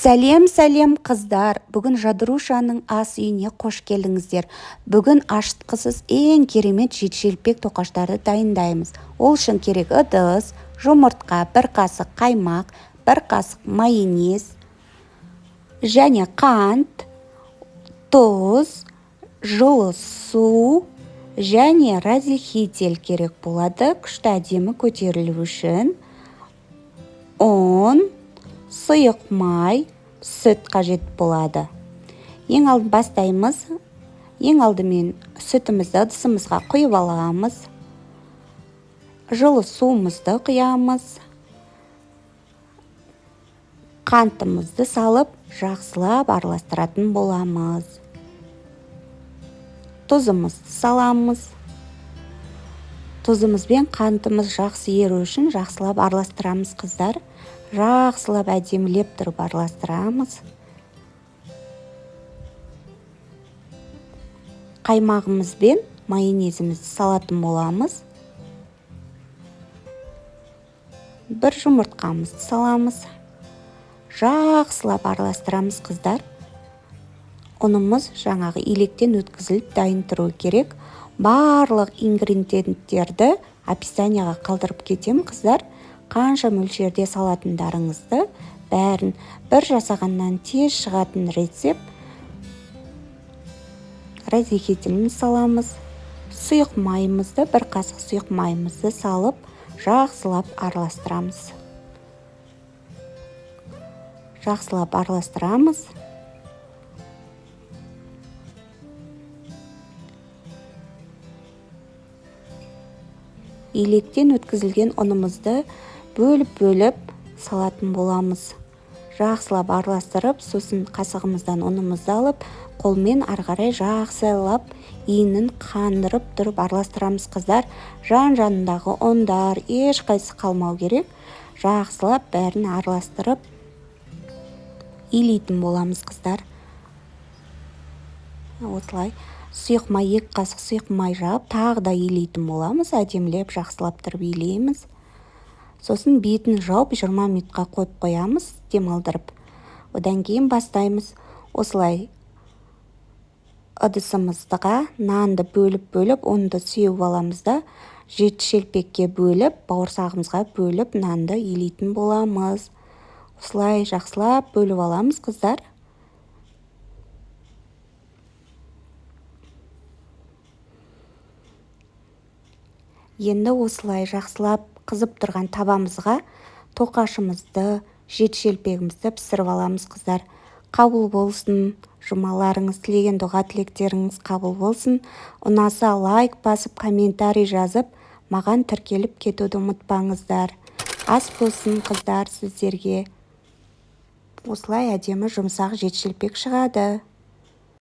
Сәлем қыздар, бүгін Жадырушаның ас үйіне қош келдіңіздер. Бүгін ашытқысыз ең керемет жет-желпек тоқаштарды дайындаймыз. Ол үшін керек ыдыс, жұмыртқа, бір қасық қаймақ, бір қасық майонез, және қант, тұз, жылы су және разъединитель керек болады. Күшті әдемі көтерілу үшін ұн, сұйық май, сүт қажет болады. Ең алдымен бастаймыз. Ең алдымен сүтімізді ыдысымызға құйып аламыз. Жылы суымызды құямыз. Қантымызды салып, жақсылап араластыратын боламыз. Тұзымызды саламыз. Тұзымыз бен қантымыз жақсы еру үшін жақсылап араластырамыз қыздар. Жақсылап әдемілеп тұрып араластырамыз. Қаймағымыз бен майонезімізді салатын боламыз. Бір жұмыртқамызды саламыз. Жақсылап араластырамыз қыздар. Ұнымыз жаңағы електен өткізіліп дайын тұру керек. Барлық ингредиенттерді описанияға қалдырып кетем қыздар. Қанша мөлшерде салатындарыңызды бәрін бір жасағаннан тез шығатын рецепт. Разъединительімізді саламыз. Сұйық майымызды, бір қасық сұйық майымызды салып, жақсылап араластырамыз. Жақсылап араластырамыз. Електен өткізілген ұнымызды бөліп салатын боламыз. Жақсылап араластырып, сосын қасығымыздан ұнымызды алып, қолмен арғарай жақсылап иінін қандырып тұрып араластырамыз қыздар. Жан-жанындағы ұндар ешқайсы қалмау керек. Жақсылап бәрін араластырып илейтін боламыз қыздар. Осылай. Сұйық май, 2 қасық сұйық май жағып, тағы да илейтін боламыз. Әдемілеп жақсылап тұрып илейміз. Сосын бетін жауып 20 минутқа қойып қоямыз, демалдырып. Одан кейін бастаймыз. Осылай ыдысымызға нанды бөліп, ұнды сеуіп аламыз да, жет-желпекке бөліп, бауырсағымызға бөліп, нанды илейтін боламыз. Осылай жақсылап бөліп аламыз қыздар. Енді осылай жақсылап қызып тұрған табамызға тоқашымызды, жет-желпегімізді пісіріп аламыз қыздар. Қабыл болсын, жұмаларыңыз, тілеген дұға тілектеріңіз қабыл болсын. Ұнаса лайк басып, комментарий жазып, маған тіркеліп кетуді ұмытпаңыздар. Ас болсын қыздар сіздерге. Осылай әдемі жұмсақ жет-желпек шығады.